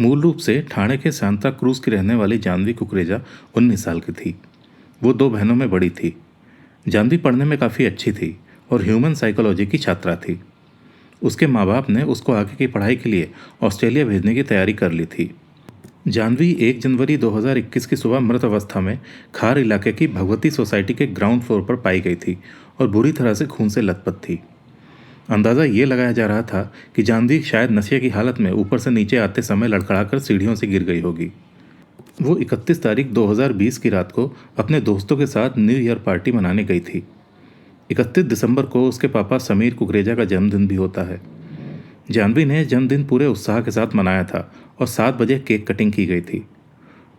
मूल रूप से ठाणे के सांता क्रूज की रहने वाली जानवी कुकरेजा 19 साल की थी। वो दो बहनों में बड़ी थी। जानवी पढ़ने में काफ़ी अच्छी थी और ह्यूमन साइकोलॉजी की छात्रा थी। उसके माँ बाप ने उसको आगे की पढ़ाई के लिए ऑस्ट्रेलिया भेजने की तैयारी कर ली थी। जानवी 1 जनवरी 2021 की सुबह मृत अवस्था में खार इलाके की भगवती सोसाइटी के ग्राउंड फ्लोर पर पाई गई थी और बुरी तरह से खून से लथपथ थी। अंदाज़ा ये लगाया जा रहा था कि जानवी शायद नशे की हालत में ऊपर से नीचे आते समय लड़खड़ाकर सीढ़ियों से गिर गई होगी। वो 31 तारीख 2020 की रात को अपने दोस्तों के साथ न्यू ईयर पार्टी मनाने गई थी। 31 दिसंबर को उसके पापा समीर कुकरेजा का जन्मदिन भी होता है। जानवी ने जन्मदिन पूरे उत्साह के साथ मनाया था और 7 बजे केक कटिंग की गई थी।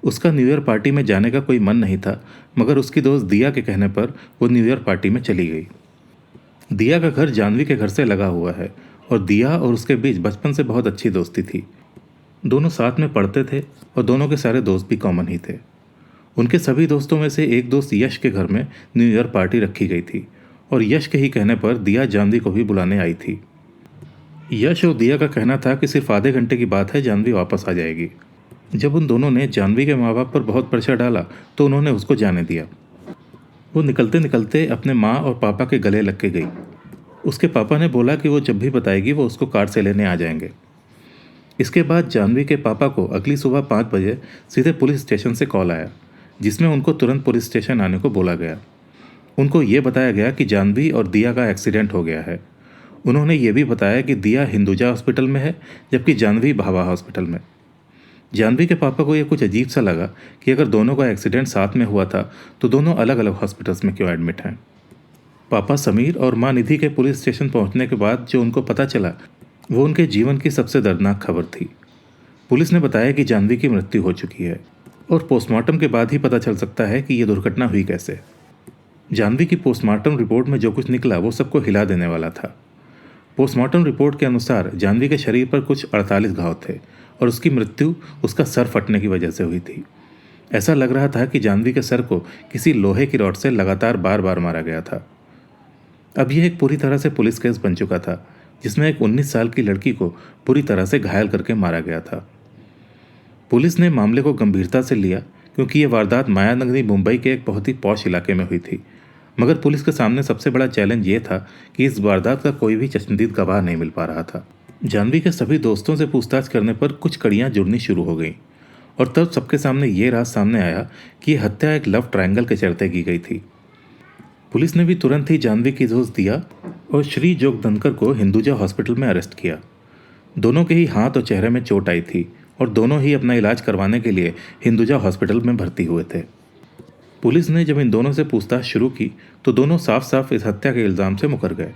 उसका न्यू ईयर पार्टी में जाने का कोई मन नहीं था, मगर उसकी दोस्त दिया के कहने पर वो न्यू ईयर पार्टी में चली गई। दिया का घर जानवी के घर से लगा हुआ है और दिया और उसके बीच बचपन से बहुत अच्छी दोस्ती थी। दोनों साथ में पढ़ते थे और दोनों के सारे दोस्त भी कॉमन ही थे। उनके सभी दोस्तों में से एक दोस्त यश के घर में न्यू ईयर पार्टी रखी गई थी और यश के ही कहने पर दिया जानवी को भी बुलाने आई थी। यश और दिया का कहना था कि सिर्फ आधे घंटे की बात है, जानवी वापस आ जाएगी। जब उन दोनों ने जानवी के माँ बाप पर बहुत प्रेशर डाला तो उन्होंने उसको जाने दिया। वो निकलते निकलते अपने माँ और पापा के गले लग के गई। उसके पापा ने बोला कि वो जब भी बताएगी वो उसको कार से लेने आ जाएंगे। इसके बाद जानवी के पापा को अगली सुबह 5 बजे सीधे पुलिस स्टेशन से कॉल आया, जिसमें उनको तुरंत पुलिस स्टेशन आने को बोला गया। उनको ये बताया गया कि जानवी और दिया का एक्सीडेंट हो गया है। उन्होंने ये भी बताया कि दिया हिंदुजा हॉस्पिटल में है जबकि जानवी भाभा हॉस्पिटल में। जानवी के पापा को यह कुछ अजीब सा लगा कि अगर दोनों का एक्सीडेंट साथ में हुआ था तो दोनों अलग अलग हॉस्पिटल्स में क्यों एडमिट हैं। पापा समीर और माँ निधि के पुलिस स्टेशन पहुंचने के बाद जो उनको पता चला वो उनके जीवन की सबसे दर्दनाक खबर थी। पुलिस ने बताया कि जानवी की मृत्यु हो चुकी है और पोस्टमार्टम के बाद ही पता चल सकता है कि यह दुर्घटना हुई कैसे। जानवी की पोस्टमार्टम रिपोर्ट में जो कुछ निकला वो सबको हिला देने वाला था। पोस्टमार्टम रिपोर्ट के अनुसार जानवी के शरीर पर कुछ 48 घाव थे और उसकी मृत्यु उसका सर फटने की वजह से हुई थी। ऐसा लग रहा था कि जानवी के सर को किसी लोहे की रॉड से लगातार बार बार मारा गया था। अब यह एक पूरी तरह से पुलिस केस बन चुका था, जिसमें एक 19 साल की लड़की को पूरी तरह से घायल करके मारा गया था। पुलिस ने मामले को गंभीरता से लिया क्योंकि यह वारदात मायानगरी मुंबई के एक बहुत ही पॉश इलाके में हुई थी। मगर पुलिस के सामने सबसे बड़ा चैलेंज ये था कि इस वारदात का कोई भी चश्मदीद गवाह नहीं मिल पा रहा था। जानवी के सभी दोस्तों से पूछताछ करने पर कुछ कड़ियाँ जुड़नी शुरू हो गईं और तब सबके सामने ये राज सामने आया कि यह हत्या एक लव ट्रायंगल के चलते की गई थी। पुलिस ने भी तुरंत ही जानवी की दोस्त दिया और श्री जोगदनकर को हिंदुजा हॉस्पिटल में अरेस्ट किया। दोनों के ही हाथ और चेहरे में चोट आई थी और दोनों ही अपना इलाज करवाने के लिए हिंदुजा हॉस्पिटल में भर्ती हुए थे। पुलिस ने जब इन दोनों से पूछताछ शुरू की तो दोनों साफ साफ इस हत्या के इल्ज़ाम से मुकर गए।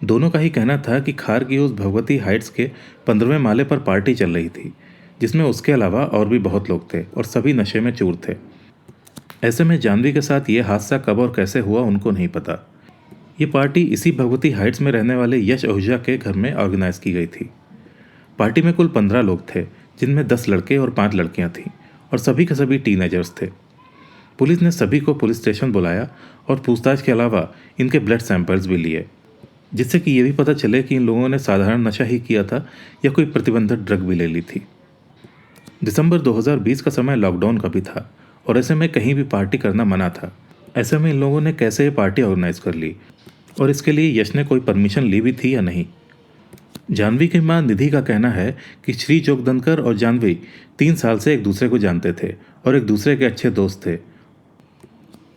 दोनों का ही कहना था कि खार की उस भगवती हाइट्स के 15वें माले पर पार्टी चल रही थी, जिसमें उसके अलावा और भी बहुत लोग थे और सभी नशे में चूर थे। ऐसे में जानवी के साथ ये हादसा कब और कैसे हुआ उनको नहीं पता। ये पार्टी इसी भगवती हाइट्स में रहने वाले यश आहूजा के घर में ऑर्गेनाइज की गई थी। पार्टी में कुल 15 लोग थे, जिनमें 10 लड़के और 5 लड़कियां थीं और सभी के सभी टीनेजर्स थे। पुलिस ने सभी को पुलिस स्टेशन बुलाया और पूछताछ के अलावा इनके ब्लड सैंपल्स भी लिए, जिससे कि ये भी पता चले कि इन लोगों ने साधारण नशा ही किया था या कोई प्रतिबंधित ड्रग भी ले ली थी। दिसंबर 2020 का समय लॉकडाउन का भी था और ऐसे में कहीं भी पार्टी करना मना था। ऐसे में इन लोगों ने कैसे ये पार्टी ऑर्गेनाइज कर ली और इसके लिए यश ने कोई परमिशन ली भी थी या नहीं। जानवी की मां निधि का कहना है कि श्री जोगदनकर और जानवी 3 साल से एक दूसरे को जानते थे और एक दूसरे के अच्छे दोस्त थे।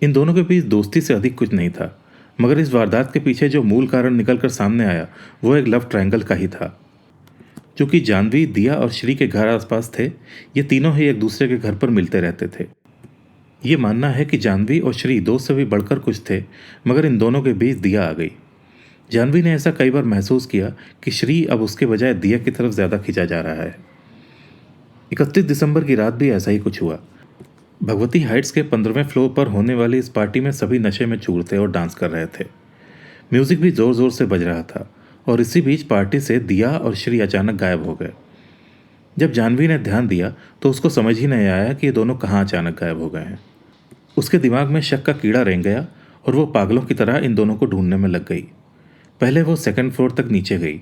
इन दोनों के बीच दोस्ती से अधिक कुछ नहीं था, मगर इस वारदात के पीछे जो मूल कारण निकलकर सामने आया वो एक लव ट्रायंगल का ही था। चूंकि जानवी, दिया और श्री के घर आसपास थे, ये तीनों ही एक दूसरे के घर पर मिलते रहते थे। ये मानना है कि जानवी और श्री दोस्त से भी बढ़कर कुछ थे, मगर इन दोनों के बीच दिया आ गई। जानवी ने ऐसा कई बार महसूस किया कि श्री अब उसके बजाय दिया की तरफ ज़्यादा खिंचा जा रहा है। 31 दिसंबर की रात भी ऐसा ही कुछ हुआ। भगवती हाइट्स के 15वें फ्लोर पर होने वाली इस पार्टी में सभी नशे में चूर थे और डांस कर रहे थे। म्यूजिक भी जोर जोर से बज रहा था और इसी बीच पार्टी से दिया और श्री अचानक गायब हो गए। जब जानवी ने ध्यान दिया तो उसको समझ ही नहीं आया कि ये दोनों कहाँ अचानक गायब हो गए हैं। उसके दिमाग में शक का कीड़ा रेंग गया और वो पागलों की तरह इन दोनों को ढूंढने में लग गई। पहले वो 2nd फ्लोर तक नीचे गई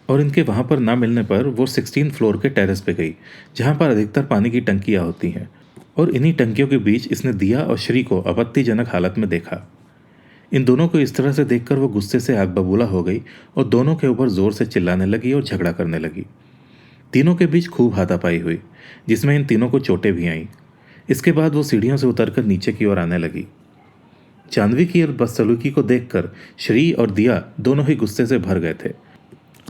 और इनके वहाँ पर ना मिलने पर वो 16 फ्लोर के टेरेस पे गई, जहाँ पर अधिकतर पानी की टंकियाँ होती हैं, और इन्हीं टंकियों के बीच इसने दिया और श्री को आपत्तिजनक हालत में देखा। इन दोनों को इस तरह से देखकर वो गुस्से से आग बबूला हो गई और दोनों के ऊपर जोर से चिल्लाने लगी और झगड़ा करने लगी। तीनों के बीच खूब हाथापाई हुई, जिसमें इन तीनों को चोटें भी आईं। इसके बाद वो सीढ़ियों से उतरकर नीचे की ओर आने लगी। जाह्नवी की बदसलूकी को देखकर श्री और दिया दोनों ही गुस्से से भर गए थे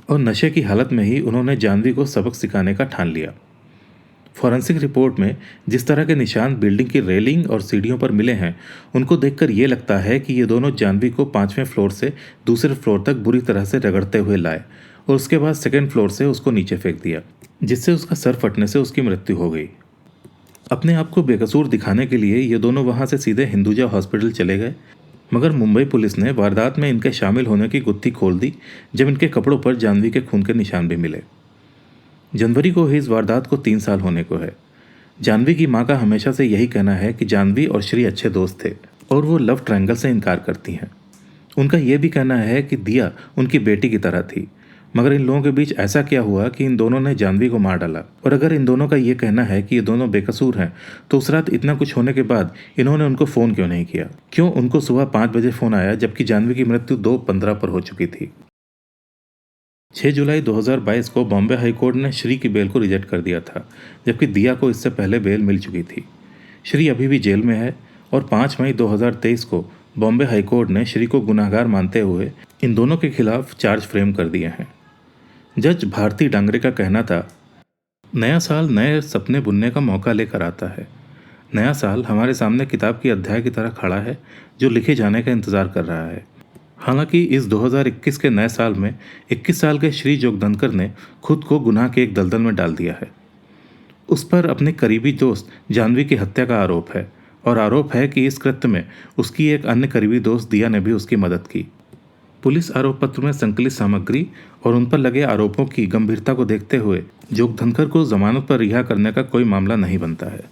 और नशे की हालत में ही उन्होंने जाह्नवी को सबक सिखाने का ठान लिया। फॉरेंसिक रिपोर्ट में जिस तरह के निशान बिल्डिंग की रेलिंग और सीढ़ियों पर मिले हैं, उनको देखकर ये लगता है कि ये दोनों जाह्नवी को 5वें फ्लोर से दूसरे फ्लोर तक बुरी तरह से रगड़ते हुए लाए और उसके बाद 2nd फ्लोर से उसको नीचे फेंक दिया, जिससे उसका सर फटने से उसकी मृत्यु हो गई। अपने आप को बेकसूर दिखाने के लिए ये दोनों वहाँ से सीधे हिंदुजा हॉस्पिटल चले गए, मगर मुंबई पुलिस ने वारदात में इनके शामिल होने की गुत्थी खोल दी जब इनके कपड़ों पर जाह्नवी के खून के निशान भी मिले। जनवरी को ही इस वारदात को 3 साल होने को है। जाह्नवी की माँ का हमेशा से यही कहना है कि जाह्नवी और श्री अच्छे दोस्त थे और वो लव ट्रायंगल से इनकार करती हैं। उनका यह भी कहना है कि दिया उनकी बेटी की तरह थी, मगर इन लोगों के बीच ऐसा क्या हुआ कि इन दोनों ने जाह्नवी को मार डाला। और अगर इन दोनों का ये कहना है कि ये दोनों बेकसूर हैं, तो उस रात इतना कुछ होने के बाद इन्होंने उनको फ़ोन क्यों नहीं किया? क्यों उनको सुबह 5 बजे फ़ोन आया जबकि जाह्नवी की मृत्यु 2:15 पर हो चुकी थी? 6 जुलाई 2022 को बॉम्बे हाईकोर्ट ने श्री की बेल को रिजेक्ट कर दिया था, जबकि दिया को इससे पहले बेल मिल चुकी थी। श्री अभी भी जेल में है और 5 मई 2023 को बॉम्बे हाईकोर्ट ने श्री को गुनाहगार मानते हुए इन दोनों के खिलाफ चार्ज फ्रेम कर दिए हैं। जज भारती डांगरे का कहना था, नया साल नए सपने बुनने का मौका लेकर आता है। नया साल हमारे सामने किताब की अध्याय की तरह खड़ा है जो लिखे जाने का इंतज़ार कर रहा है। हालांकि इस 2021 के नए साल में 21 साल के श्री जोगदंकर ने खुद को गुनाह के एक दलदल में डाल दिया है। उस पर अपने करीबी दोस्त जाह्नवी की हत्या का आरोप है और आरोप है कि इस कृत्य में उसकी एक अन्य करीबी दोस्त दिया ने भी उसकी मदद की। पुलिस आरोप पत्र में संकलित सामग्री और उन पर लगे आरोपों की गंभीरता को देखते हुए जोगदंकर को जमानत पर रिहा करने का कोई मामला नहीं बनता है।